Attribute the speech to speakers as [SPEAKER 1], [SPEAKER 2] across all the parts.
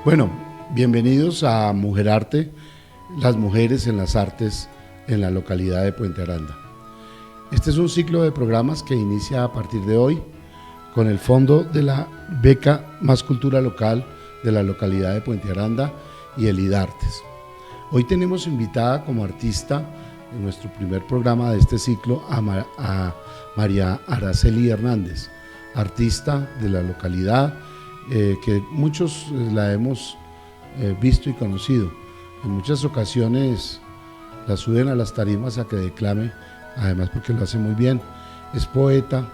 [SPEAKER 1] Bueno, bienvenidos a Mujer Arte, las mujeres en las artes en la localidad de Puente Aranda. Este es un ciclo de programas que inicia a partir de hoy con el fondo de la beca Más Cultura Local de la localidad de Puente Aranda y el IDARTES. Hoy tenemos invitada como artista en nuestro primer programa de este ciclo a María Araceli Hernández, artista de la localidad, que muchos la hemos visto y conocido. En muchas ocasiones la suben a las tarimas a que declame, además porque lo hace muy bien. Es poeta,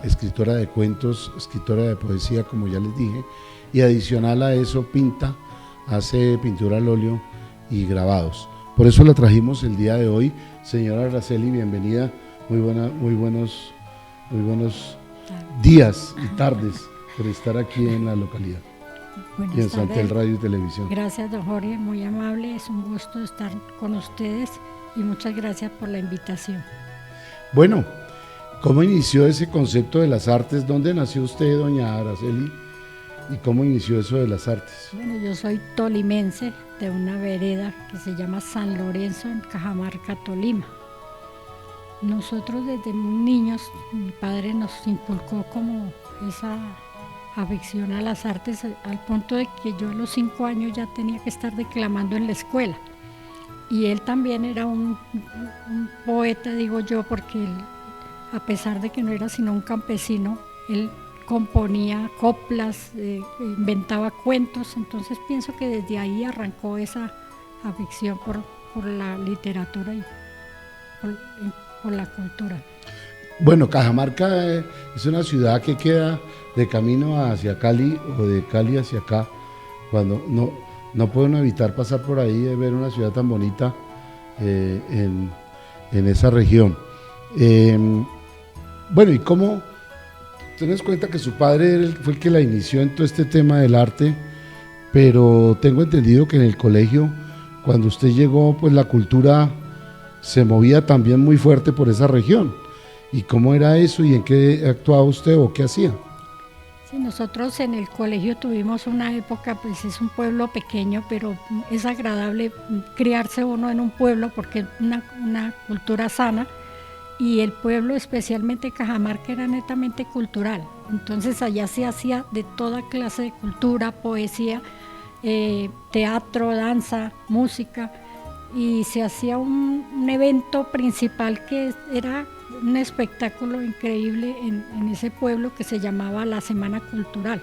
[SPEAKER 1] escritora de cuentos, escritora de poesía, como ya les dije, y adicional a eso pinta, hace pintura al óleo y grabados. Por eso la trajimos el día de hoy. Señora Araceli, bienvenida. Muy buenos días y tardes por estar aquí en la localidad.
[SPEAKER 2] Buenas
[SPEAKER 1] y en
[SPEAKER 2] tardes.
[SPEAKER 1] Santel Radio y Televisión.
[SPEAKER 2] Gracias, don Jorge, muy amable, es un gusto estar con ustedes y muchas gracias por la invitación.
[SPEAKER 1] Bueno, ¿cómo inició ese concepto de las artes? ¿Dónde nació usted, doña Araceli? ¿Y cómo inició eso de las artes?
[SPEAKER 2] Bueno, yo soy tolimense de una vereda que se llama San Lorenzo en Cajamarca, Tolima. Nosotros desde niños, mi padre nos inculcó como esa afición a las artes al punto de que yo a los 5 años ya tenía que estar declamando en la escuela. Y él también era un poeta, digo yo, porque él, a pesar de que no era sino un campesino, él componía coplas, inventaba cuentos, entonces pienso que desde ahí arrancó esa afición por la literatura y por la cultura.
[SPEAKER 1] Bueno, Cajamarca es una ciudad que queda de camino hacia Cali o de Cali hacia acá. Cuando no pueden evitar pasar por ahí y ver una ciudad tan bonita en esa región. Bueno, ¿y cómo? Tenés cuenta que su padre fue el que la inició en todo este tema del arte, pero tengo entendido que en el colegio, cuando usted llegó, pues la cultura se movía también muy fuerte por esa región. ¿Y cómo era eso y en qué actuaba usted o qué hacía?
[SPEAKER 2] Sí, nosotros en el colegio tuvimos una época, pues es un pueblo pequeño, pero es agradable criarse uno en un pueblo porque es una cultura sana, y el pueblo, especialmente Cajamarca, era netamente cultural. Entonces allá se hacía de toda clase de cultura, poesía, teatro, danza, música, y se hacía un evento principal que era un espectáculo increíble en ese pueblo que se llamaba la Semana Cultural.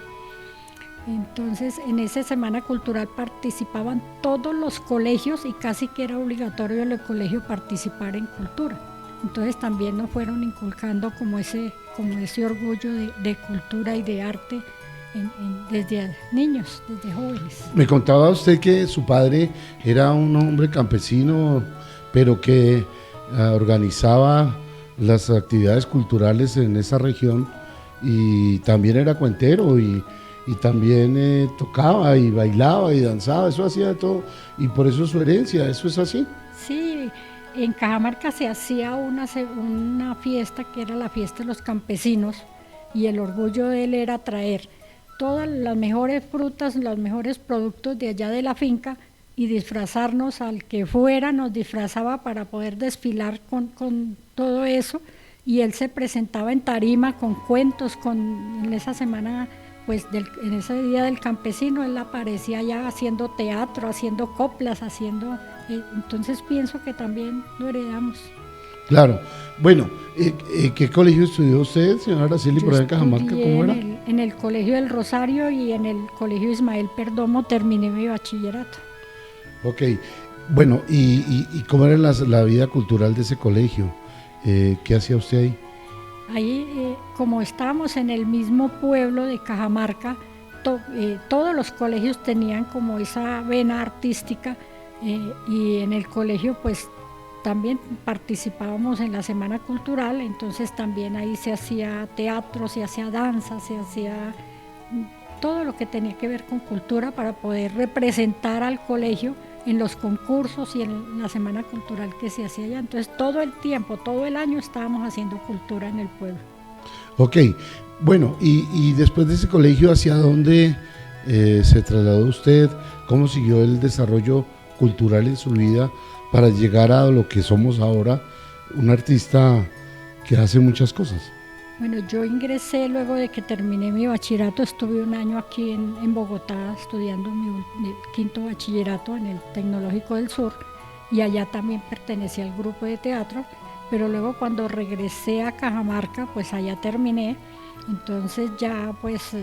[SPEAKER 2] Entonces en esa Semana Cultural participaban todos los colegios y casi que era obligatorio en el colegio participar en cultura. Entonces también nos fueron inculcando como ese orgullo de cultura y de arte desde niños, desde jóvenes.
[SPEAKER 1] Me contaba usted que su padre era un hombre campesino, pero que organizaba las actividades culturales en esa región y también era cuentero y también tocaba y bailaba y danzaba, eso hacía de todo y por eso su herencia, ¿eso es así?
[SPEAKER 2] Sí, en Cajamarca se hacía una fiesta que era la fiesta de los campesinos y el orgullo de él era traer todas las mejores frutas, los mejores productos de allá de la finca y disfrazarnos al que fuera, nos disfrazaba para poder desfilar con todo eso, y él se presentaba en tarima con cuentos, en esa semana, pues en ese día del campesino, él aparecía ya haciendo teatro, haciendo coplas, entonces pienso que también lo heredamos.
[SPEAKER 1] Claro. Bueno, ¿qué colegio estudió usted, señora Araceli, por allá en Cajamarca? ¿Cómo era?
[SPEAKER 2] En el Colegio del Rosario y en el Colegio Ismael Perdomo terminé mi bachillerato.
[SPEAKER 1] Ok. Bueno, ¿y cómo era la vida cultural de ese colegio? ¿Qué hacía usted ahí?
[SPEAKER 2] Ahí, como estábamos en el mismo pueblo de Cajamarca, todos los colegios tenían como esa vena artística, y en el colegio pues también participábamos en la Semana Cultural, entonces también ahí se hacía teatro, se hacía danza, se hacía todo lo que tenía que ver con cultura para poder representar al colegio en los concursos y en la Semana Cultural que se hacía allá. Entonces todo el tiempo, todo el año estábamos haciendo cultura en el pueblo.
[SPEAKER 1] Ok, bueno, y después de ese colegio, ¿hacia dónde se trasladó usted? ¿Cómo siguió el desarrollo cultural en su vida para llegar a lo que somos ahora, un artista que hace muchas cosas?
[SPEAKER 2] Bueno, yo ingresé luego de que terminé mi bachillerato, estuve un año aquí en Bogotá estudiando mi quinto bachillerato en el Tecnológico del Sur, y allá también pertenecía al grupo de teatro, pero luego cuando regresé a Cajamarca, pues allá terminé. Entonces ya pues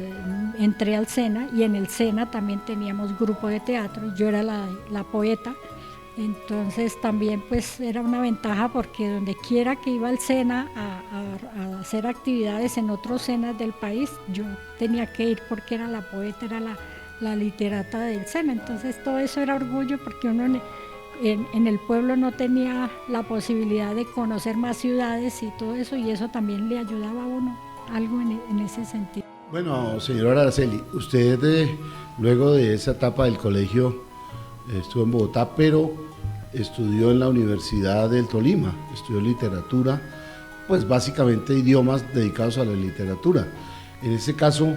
[SPEAKER 2] entré al SENA, y en el SENA también teníamos grupo de teatro, yo era la poeta. Entonces también pues era una ventaja, porque donde quiera que iba al SENA a hacer actividades en otros SENAs del país, yo tenía que ir porque era la poeta, era la literata del SENA. Entonces todo eso era orgullo, porque uno en el pueblo no tenía la posibilidad de conocer más ciudades y todo eso, y eso también le ayudaba a uno algo en ese sentido.
[SPEAKER 1] Bueno, señora Araceli, usted luego de esa etapa del colegio estuvo en Bogotá, pero estudió en la Universidad del Tolima, estudió literatura, pues básicamente idiomas dedicados a la literatura. En ese caso,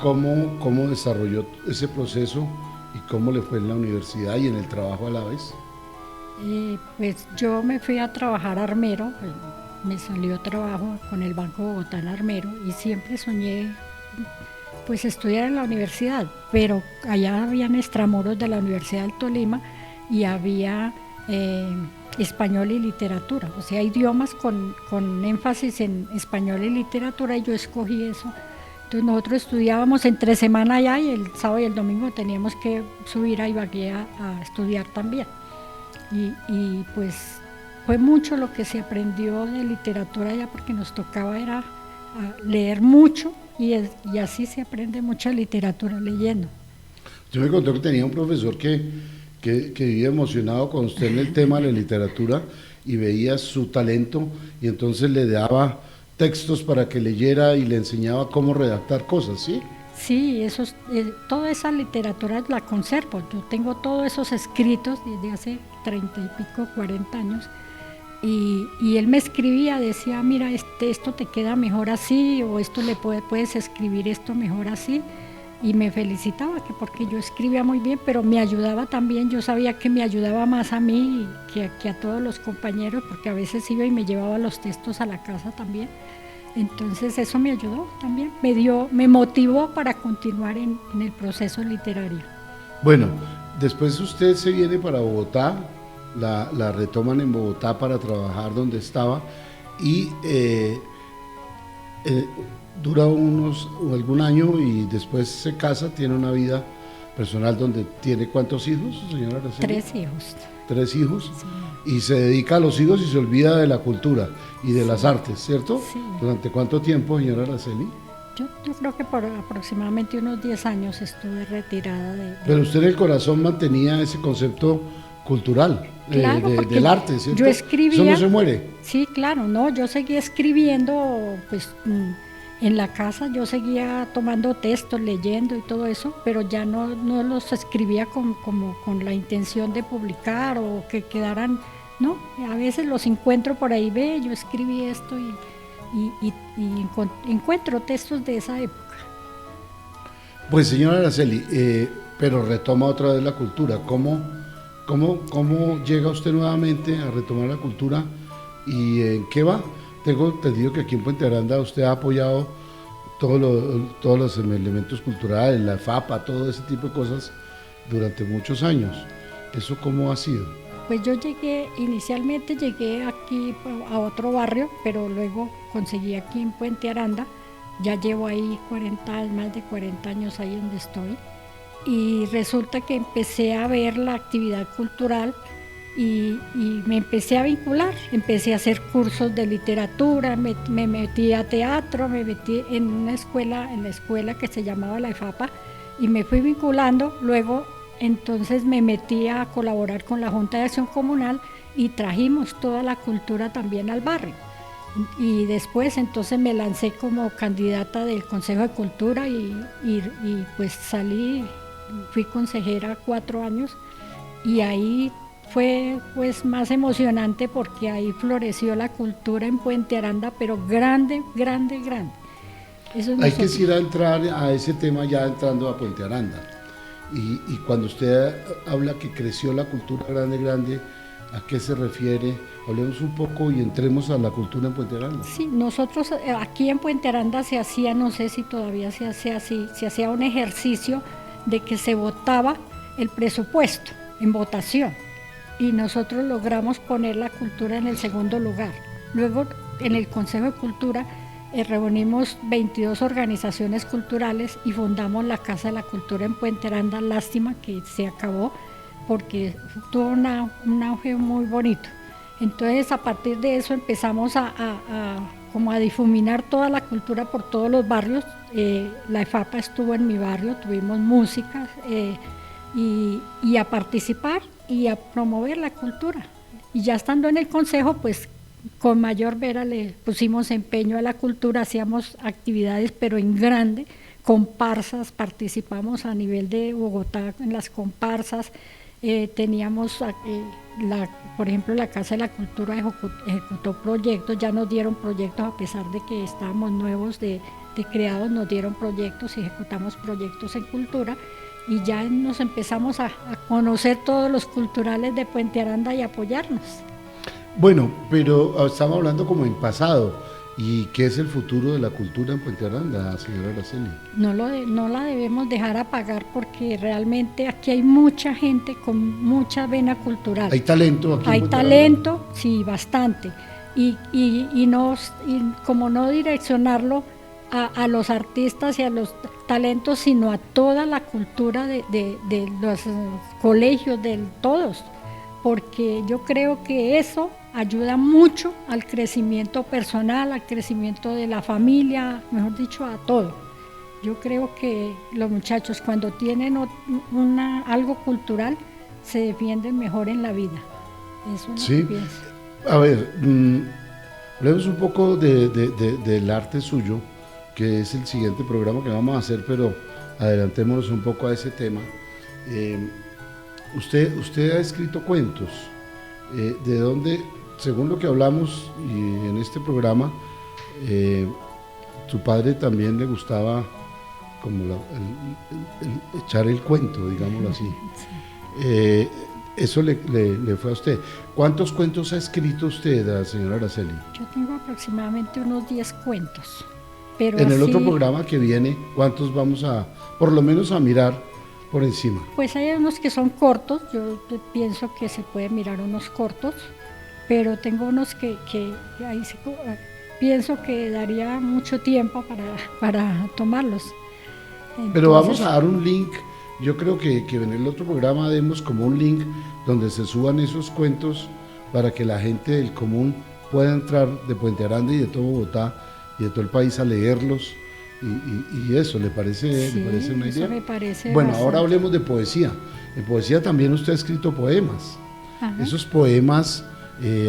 [SPEAKER 1] ¿cómo desarrolló ese proceso y cómo le fue en la universidad y en el trabajo a la vez?
[SPEAKER 2] Pues yo me fui a trabajar a Armero, me salió trabajo con el Banco Bogotá en Armero, y siempre soñé pues estudiar en la universidad, pero allá habían extramuros de la Universidad del Tolima, y había español y literatura, o sea, idiomas con énfasis en español y literatura, y yo escogí eso. Entonces nosotros estudiábamos entre semana allá, y el sábado y el domingo teníamos que subir a Ibagué a estudiar también. Y pues fue mucho lo que se aprendió de literatura allá, porque nos tocaba era leer mucho, y así se aprende mucha literatura leyendo.
[SPEAKER 1] Yo me contó que tenía un profesor que vivía emocionado con usted en el tema de la literatura, y veía su talento, y entonces le daba textos para que leyera y le enseñaba cómo redactar cosas, ¿sí?
[SPEAKER 2] Sí, toda esa literatura la conservo. Yo tengo todos esos escritos desde hace 30 y pico, 40 años. Y él me escribía, decía, mira, esto te queda mejor así, o esto puedes escribir esto mejor así. Y me felicitaba, porque yo escribía muy bien, pero me ayudaba también. Yo sabía que me ayudaba más a mí que a todos los compañeros, porque a veces iba y me llevaba los textos a la casa también. Entonces eso me ayudó también, me motivó para continuar en el proceso literario.
[SPEAKER 1] Bueno, después usted se viene para Bogotá, la retoman en Bogotá para trabajar donde estaba, y dura algún año, y después se casa, tiene una vida personal donde tiene ¿cuántos hijos, señora Araceli?
[SPEAKER 2] 3 hijos.
[SPEAKER 1] 3 hijos,
[SPEAKER 2] Sí.
[SPEAKER 1] Y se dedica a los hijos y se olvida de la cultura y de las artes, ¿cierto?
[SPEAKER 2] Sí.
[SPEAKER 1] ¿Durante cuánto tiempo, señora Araceli?
[SPEAKER 2] Yo creo que por aproximadamente unos 10 años estuve retirada
[SPEAKER 1] Pero usted en el corazón mantenía ese concepto cultural,
[SPEAKER 2] Claro,
[SPEAKER 1] del arte, ¿cierto?
[SPEAKER 2] yo escribía.
[SPEAKER 1] Eso no se muere.
[SPEAKER 2] Sí, claro, no, yo seguía escribiendo, pues en la casa yo seguía tomando textos, leyendo y todo eso, pero ya no los escribía como con la intención de publicar o que quedaran, no, a veces los encuentro por ahí, yo escribí esto, y encuentro textos de esa época.
[SPEAKER 1] Pues señora Araceli, pero retoma otra vez la cultura. ¿Cómo llega usted nuevamente a retomar la cultura y en qué va? Tengo entendido que aquí en Puente Aranda usted ha apoyado todos los elementos culturales, la FAPA, todo ese tipo de cosas durante muchos años. ¿Eso cómo ha sido?
[SPEAKER 2] Pues yo inicialmente llegué aquí a otro barrio, pero luego conseguí aquí en Puente Aranda. Ya llevo ahí más de 40 años ahí donde estoy. Y resulta que empecé a ver la actividad cultural y me empecé a vincular. Empecé a hacer cursos de literatura, me metí a teatro, me metí en la escuela que se llamaba la EFAPA, y me fui vinculando. Luego entonces me metí a colaborar con la Junta de Acción Comunal, y trajimos toda la cultura también al barrio. Y después entonces me lancé como candidata del Consejo de Cultura, y pues fui consejera 4 años, y ahí fue pues más emocionante, porque ahí floreció la cultura en Puente Aranda, pero grande, grande, grande. Eso es
[SPEAKER 1] Hay que
[SPEAKER 2] nosotros.
[SPEAKER 1] ir a entrar a ese tema ya entrando a Puente Aranda. Y cuando usted habla que creció la cultura grande, ¿a qué se refiere? Hablemos un poco y entremos a la cultura en Puente Aranda.
[SPEAKER 2] Sí, nosotros aquí en Puente Aranda se hacía, no sé si todavía se hace así, se hacía un ejercicio de que se votaba el presupuesto en votación y nosotros logramos poner la cultura en el segundo lugar. Luego en el Consejo de Cultura reunimos 22 organizaciones culturales y fundamos la Casa de la Cultura en Puente Aranda. Lástima que se acabó porque tuvo un auge muy bonito. Entonces a partir de eso empezamos como a difuminar toda la cultura por todos los barrios. La EFAPA estuvo en mi barrio, tuvimos música y a participar y a promover la cultura. Y ya estando en el consejo, pues con mayor vera le pusimos empeño a la cultura, hacíamos actividades pero en grande, comparsas, participamos a nivel de Bogotá en las comparsas, teníamos, por ejemplo, la Casa de la Cultura ejecutó proyectos, ya nos dieron proyectos a pesar de que estábamos nuevos de creados, nos dieron proyectos y ejecutamos proyectos en cultura y ya nos empezamos a conocer todos los culturales de Puente Aranda y apoyarnos.
[SPEAKER 1] Bueno, pero estamos hablando como en pasado. ¿Y qué es el futuro de la cultura en Puente Aranda, señora Araceli?
[SPEAKER 2] No la debemos dejar apagar porque realmente aquí hay mucha gente con mucha vena cultural.
[SPEAKER 1] ¿Hay talento aquí en
[SPEAKER 2] Hay
[SPEAKER 1] Puente
[SPEAKER 2] talento,
[SPEAKER 1] Aranda?
[SPEAKER 2] sí, bastante. Y como no direccionarlo a los artistas y a los talentos, sino a toda la cultura de los colegios, de todos. Porque yo creo que eso ayuda mucho al crecimiento personal, al crecimiento de la familia, mejor dicho, a todo. Yo creo que los muchachos cuando tienen algo cultural se defienden mejor en la vida. Eso es lo que pienso.
[SPEAKER 1] A ver, hablemos un poco del arte suyo, que es el siguiente programa que vamos a hacer, pero adelantémonos un poco a ese tema. Usted ha escrito cuentos. ¿De dónde, según lo que hablamos y en este programa, tu padre también le gustaba como el echar el cuento, digámoslo así? Sí. Eso le fue a usted. ¿Cuántos cuentos ha escrito usted, señora Araceli?
[SPEAKER 2] Yo tengo aproximadamente unos 10 cuentos. Pero
[SPEAKER 1] en el otro programa que viene, ¿cuántos vamos a, por lo menos a mirar por encima?
[SPEAKER 2] Pues hay unos que son cortos, yo pienso que se pueden mirar unos cortos, pero tengo unos que ahí pienso que daría mucho tiempo para tomarlos. Entonces,
[SPEAKER 1] pero vamos a dar un link. Yo creo que en el otro programa demos como un link donde se suban esos cuentos para que la gente del común pueda entrar de Puente Aranda y de todo Bogotá y de todo el país a leerlos y eso, ¿le parece,
[SPEAKER 2] sí,
[SPEAKER 1] ¿le parece una idea?
[SPEAKER 2] Me parece
[SPEAKER 1] bueno,
[SPEAKER 2] bastante.
[SPEAKER 1] Ahora hablemos de poesía. En poesía también usted ha escrito poemas. Ajá. Esos poemas,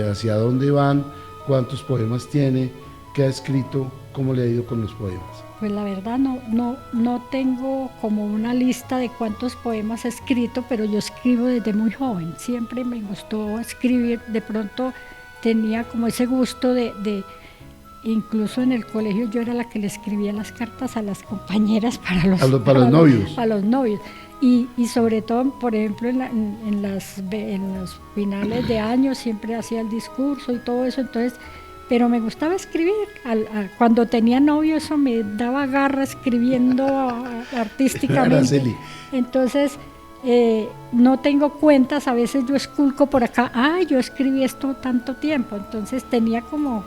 [SPEAKER 1] ¿hacia dónde van? ¿Cuántos poemas tiene? ¿Qué ha escrito? ¿Cómo le ha ido con los poemas?
[SPEAKER 2] Pues la verdad no tengo como una lista de cuántos poemas he escrito, pero yo escribo desde muy joven. Siempre me gustó escribir. De pronto tenía como ese gusto incluso en el colegio yo era la que le escribía las cartas a las compañeras para los
[SPEAKER 1] novios.
[SPEAKER 2] A los novios. Y sobre todo, por ejemplo, en los finales de año siempre hacía el discurso y todo eso. Entonces, pero me gustaba escribir. Cuando tenía novio eso me daba garra escribiendo artísticamente.
[SPEAKER 1] Araceli.
[SPEAKER 2] Entonces, no tengo cuentas, a veces yo esculco por acá, yo escribí esto tanto tiempo, entonces tenía como...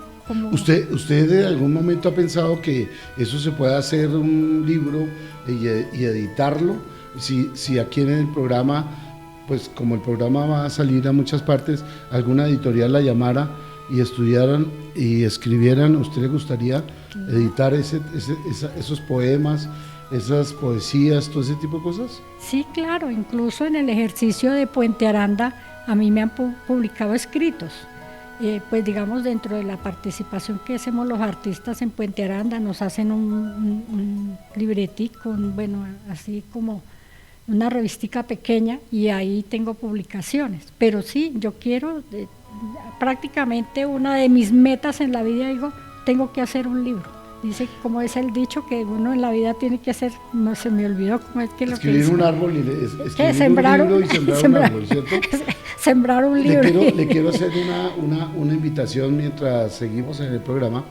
[SPEAKER 1] ¿Usted de algún momento ha pensado que eso se puede hacer un libro y editarlo? Si aquí en el programa, pues como el programa va a salir a muchas partes, alguna editorial la llamara y estudiaran y escribieran, ¿a usted le gustaría editar esos poemas, esas poesías, todo ese tipo de cosas?
[SPEAKER 2] Sí, claro, incluso en el ejercicio de Puente Aranda a mí me han publicado escritos. Pues digamos dentro de la participación que hacemos los artistas en Puente Aranda nos hacen un libretico, bueno, así como una revistica pequeña y ahí tengo publicaciones, pero sí, yo quiero, prácticamente una de mis metas en la vida, digo, tengo que hacer un libro. Dice, como es el dicho, que uno en la vida tiene que hacer, no se me olvidó cómo es que lo que
[SPEAKER 1] escribir
[SPEAKER 2] dice.
[SPEAKER 1] un árbol y escribir un libro y sembrar un árbol, ¿cierto?
[SPEAKER 2] Sembrar un libro.
[SPEAKER 1] Le quiero hacer una invitación mientras seguimos en el programa.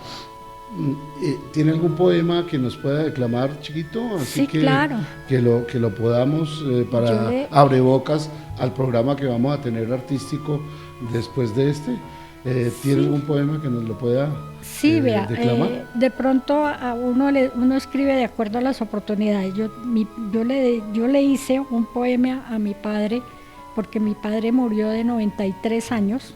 [SPEAKER 1] ¿Tiene algún poema que nos pueda declamar, chiquito? Así
[SPEAKER 2] sí, claro.
[SPEAKER 1] Que lo podamos para abrebocas al programa que vamos a tener artístico después de este. ¿Tiene algún poema que nos lo pueda declamar?
[SPEAKER 2] De pronto a uno escribe de acuerdo a las oportunidades. Yo le hice un poema a mi padre, porque mi padre murió de 93 años,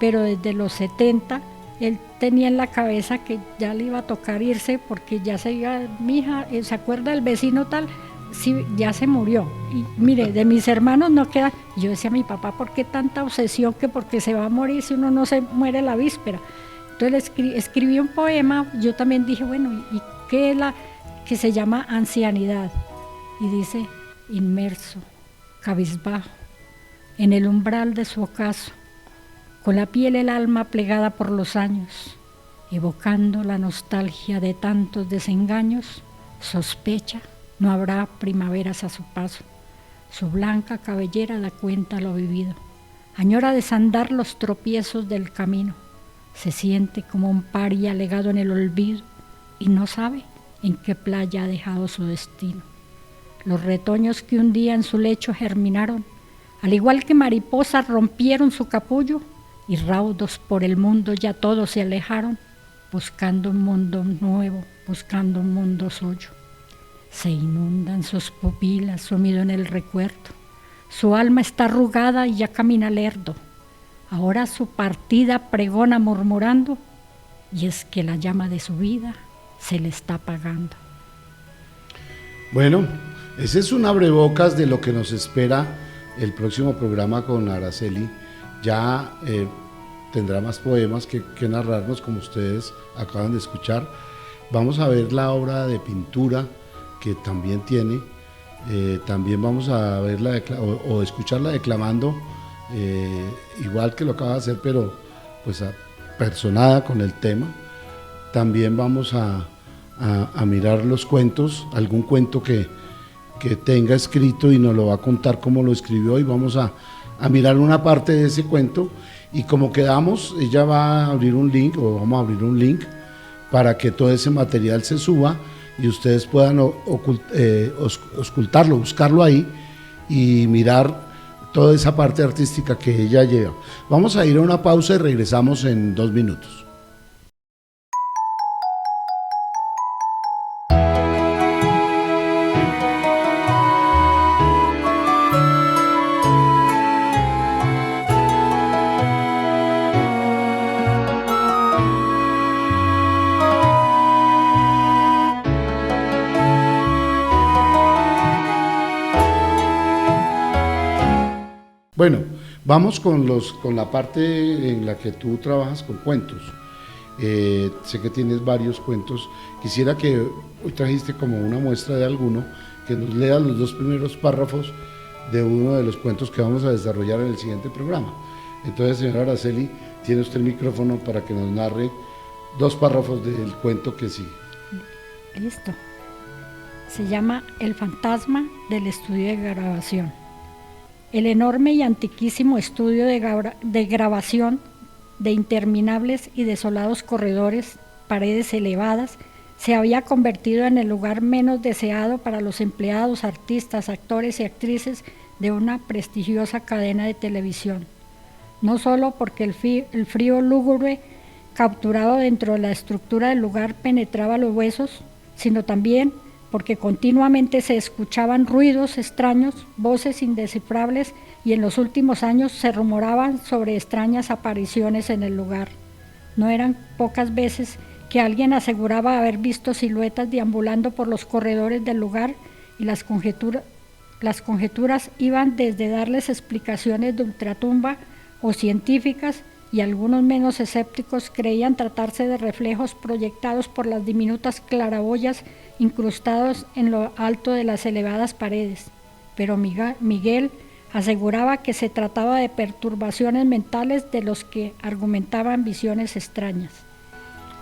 [SPEAKER 2] pero desde los 70 él tenía en la cabeza que ya le iba a tocar irse, porque ya se iba, mi hija, ¿se acuerda del vecino tal? Sí, ya se murió. Y mire, de mis hermanos no queda. Yo decía a mi papá, ¿por qué tanta obsesión que porque se va a morir si uno no se muere la víspera? Entonces escribí un poema. Yo también dije, bueno, ¿y qué es que se llama ancianidad? Y dice, inmerso, cabizbajo, en el umbral de su ocaso, con la piel el alma plegada por los años, evocando la nostalgia de tantos desengaños, sospecha no habrá primaveras a su paso. Su blanca cabellera da cuenta lo vivido. Añora desandar los tropiezos del camino. Se siente como un paria legado en el olvido y no sabe en qué playa ha dejado su destino. Los retoños que un día en su lecho germinaron, al igual que mariposas rompieron su capullo y raudos por el mundo ya todos se alejaron, buscando un mundo nuevo, buscando un mundo suyo. Se inundan sus pupilas sumido en el recuerdo. Su alma está arrugada y ya camina lerdo. Ahora su partida pregona murmurando, y es que la llama de su vida se le está apagando.
[SPEAKER 1] Bueno, ese es un abrebocas de lo que nos espera el próximo programa con Araceli. Ya tendrá más poemas que narrarnos, como ustedes acaban de escuchar. Vamos a ver la obra de pintura que también tiene, también vamos a verla o escucharla declamando, igual que lo acaba de hacer, pero pues personada con el tema. También vamos a mirar los cuentos, algún cuento que tenga escrito y nos lo va a contar cómo lo escribió, y vamos a mirar una parte de ese cuento, y como quedamos, ella va a abrir un link, o vamos a abrir un link para que todo ese material se suba y ustedes puedan ocultarlo, buscarlo ahí y mirar toda esa parte artística que ella lleva. Vamos a ir a una pausa y regresamos en 2 minutos. Bueno, vamos con la parte en la que tú trabajas con cuentos. Sé que tienes varios cuentos. Quisiera que hoy trajiste como una muestra de alguno, que nos leas los 2 primeros párrafos de uno de los cuentos que vamos a desarrollar en el siguiente programa. Entonces, señora Araceli, tiene usted el micrófono para que nos narre 2 párrafos del cuento que sigue.
[SPEAKER 2] Listo. Se llama El fantasma del estudio de grabación. El enorme y antiquísimo estudio de grabación de interminables y desolados corredores, paredes elevadas, se había convertido en el lugar menos deseado para los empleados, artistas, actores y actrices de una prestigiosa cadena de televisión. No solo porque el frío lúgubre capturado dentro de la estructura del lugar penetraba los huesos, sino también porque continuamente se escuchaban ruidos extraños, voces indescifrables, y en los últimos años se rumoraban sobre extrañas apariciones en el lugar. No eran pocas veces que alguien aseguraba haber visto siluetas deambulando por los corredores del lugar, y las conjeturas iban desde darles explicaciones de ultratumba o científicas, y algunos menos escépticos creían tratarse de reflejos proyectados por las diminutas claraboyas incrustados en lo alto de las elevadas paredes. Pero Miguel aseguraba que se trataba de perturbaciones mentales de los que argumentaban visiones extrañas.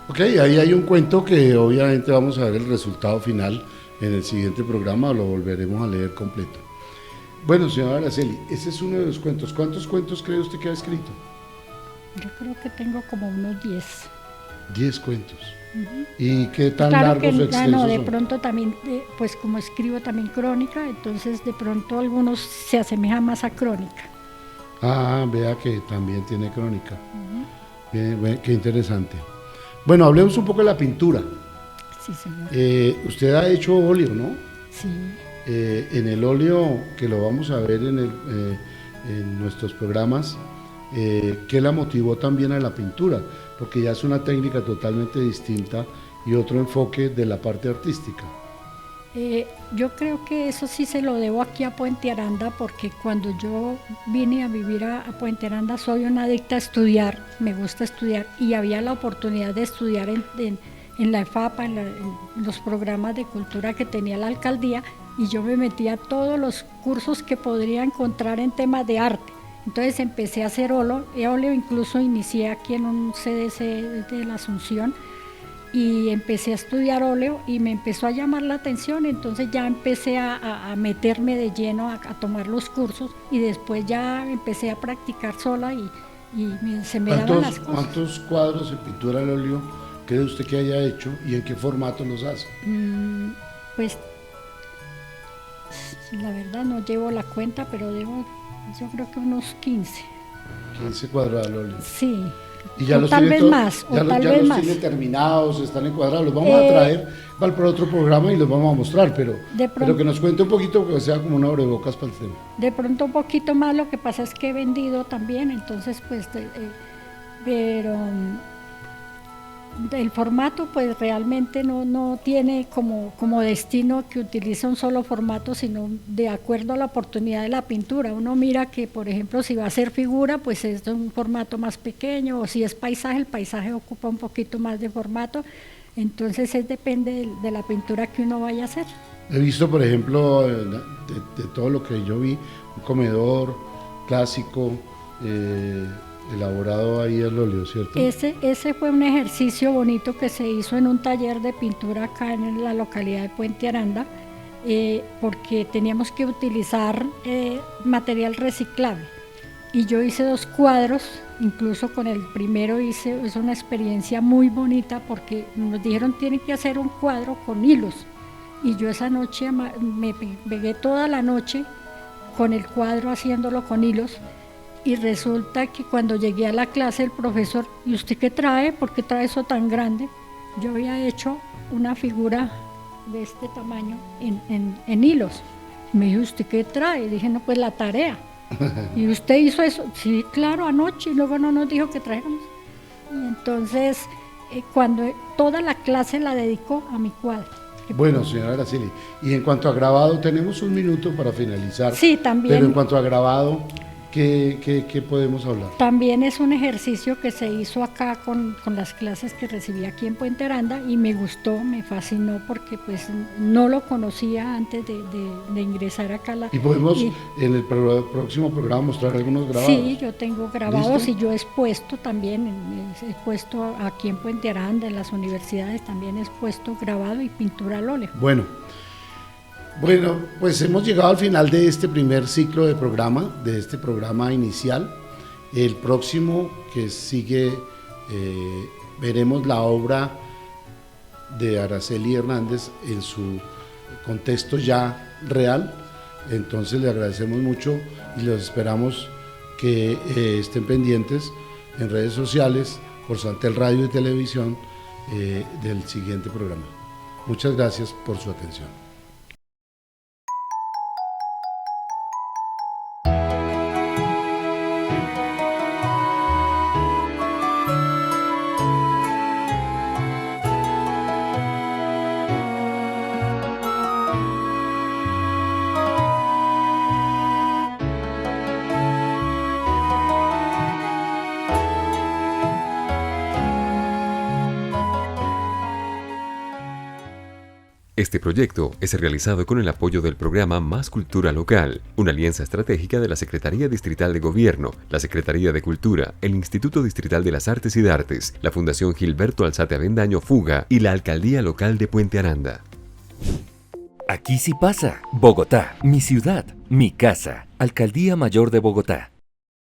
[SPEAKER 1] Ok, ahí hay un cuento que obviamente vamos a ver el resultado final en el siguiente programa, lo volveremos a leer completo. Bueno, señora Araceli, ese es uno de los cuentos. ¿Cuántos cuentos cree usted que ha escrito?
[SPEAKER 2] Yo creo que tengo como unos 10.
[SPEAKER 1] 10 cuentos. ¿Y qué tan
[SPEAKER 2] Claro que
[SPEAKER 1] largos o extensos
[SPEAKER 2] de
[SPEAKER 1] son?
[SPEAKER 2] pronto también, pues como escribo también crónica, entonces de pronto algunos se asemejan más a crónica.
[SPEAKER 1] Ah, vea que también tiene crónica. Bien, bien, qué interesante. Bueno, hablemos un poco de la pintura.
[SPEAKER 2] Sí, señor.
[SPEAKER 1] Usted ha hecho óleo, ¿no?
[SPEAKER 2] Sí.
[SPEAKER 1] En el óleo, que lo vamos a ver en nuestros programas, ¿qué la motivó también a la pintura? Porque ya es una técnica totalmente distinta y otro enfoque de la parte artística.
[SPEAKER 2] Yo creo que eso sí se lo debo aquí a Puente Aranda, porque cuando yo vine a vivir a Puente Aranda soy una adicta a estudiar, me gusta estudiar, y había la oportunidad de estudiar en la EFAPA, en los programas de cultura que tenía la alcaldía, y yo me metía a todos los cursos que podría encontrar en temas de arte. Entonces empecé a hacer óleo, incluso inicié aquí en un CDC de la Asunción, y empecé a estudiar óleo y me empezó a llamar la atención, entonces ya empecé a meterme de lleno a tomar los cursos, y después ya empecé a practicar sola y se me daban las cosas.
[SPEAKER 1] ¿Cuántos cuadros en pintura al óleo cree usted que haya hecho y en qué formato los hace?
[SPEAKER 2] Pues la verdad no llevo la cuenta, pero yo creo que unos 15.
[SPEAKER 1] 15 cuadros al óleo.
[SPEAKER 2] Sí.
[SPEAKER 1] Y ya
[SPEAKER 2] o
[SPEAKER 1] los
[SPEAKER 2] tal
[SPEAKER 1] tiene
[SPEAKER 2] vez más, o
[SPEAKER 1] ya
[SPEAKER 2] tal
[SPEAKER 1] ya
[SPEAKER 2] vez
[SPEAKER 1] los
[SPEAKER 2] más.
[SPEAKER 1] tiene terminados, están encuadrados, los vamos a traer para otro programa y los vamos a mostrar, pero que nos cuente un poquito, que sea como una abrebocas para el tema.
[SPEAKER 2] De pronto un poquito más, lo que pasa es que he vendido también, entonces pues, pero el formato pues realmente no tiene como destino que utilice un solo formato, sino de acuerdo a la oportunidad de la pintura. Uno mira que, por ejemplo, si va a ser figura, pues es de un formato más pequeño, o si es paisaje, el paisaje ocupa un poquito más de formato, entonces depende de la pintura que uno vaya a hacer.
[SPEAKER 1] He visto, por ejemplo, de todo lo que yo vi, un comedor clásico, elaborado ahí al óleo, ¿cierto?
[SPEAKER 2] Ese fue un ejercicio bonito que se hizo en un taller de pintura acá en la localidad de Puente Aranda, porque teníamos que utilizar material reciclable. Y yo hice 2 cuadros, incluso con el primero es una experiencia muy bonita, porque nos dijeron tienen que hacer un cuadro con hilos. Y yo esa noche me pegué toda la noche con el cuadro haciéndolo con hilos. Y resulta que cuando llegué a la clase el profesor, ¿y usted qué trae? ¿Por qué trae eso tan grande? Yo había hecho una figura de este tamaño en hilos. Me dijo, ¿usted qué trae? Dije, no, pues la tarea. ¿Y usted hizo eso? Sí, claro, anoche, y luego no nos dijo que trajéramos. Y entonces, cuando toda la clase la dedicó a mi cuadro.
[SPEAKER 1] Bueno, señora Araceli, y en cuanto a grabado, tenemos un minuto para finalizar.
[SPEAKER 2] Sí, también.
[SPEAKER 1] Pero en cuanto a grabado, ¿qué podemos hablar?
[SPEAKER 2] También es un ejercicio que se hizo acá con las clases que recibí aquí en Puente Aranda, y me gustó, me fascinó, porque pues no lo conocía antes de ingresar acá.
[SPEAKER 1] ¿Y podemos en el próximo programa mostrar algunos grabados?
[SPEAKER 2] Sí, yo tengo grabados.
[SPEAKER 1] ¿Listo?
[SPEAKER 2] Y yo he expuesto también, he expuesto aquí en Puente Aranda, en las universidades también he expuesto grabado y pintura al óleo.
[SPEAKER 1] Bueno, pues hemos llegado al final de este primer ciclo de programa, de este programa inicial. El próximo que sigue, veremos la obra de Araceli Hernández en su contexto ya real. Entonces le agradecemos mucho y los esperamos que estén pendientes en redes sociales, por Santel Radio y Televisión, del siguiente programa. Muchas gracias por su atención.
[SPEAKER 3] Este proyecto es realizado con el apoyo del programa Más Cultura Local, una alianza estratégica de la Secretaría Distrital de Gobierno, la Secretaría de Cultura, el Instituto Distrital de las Artes y Artes, la Fundación Gilberto Alzate Avendaño Fuga y la Alcaldía Local de Puente Aranda.
[SPEAKER 4] Aquí sí pasa. Bogotá, mi ciudad, mi casa. Alcaldía Mayor de Bogotá.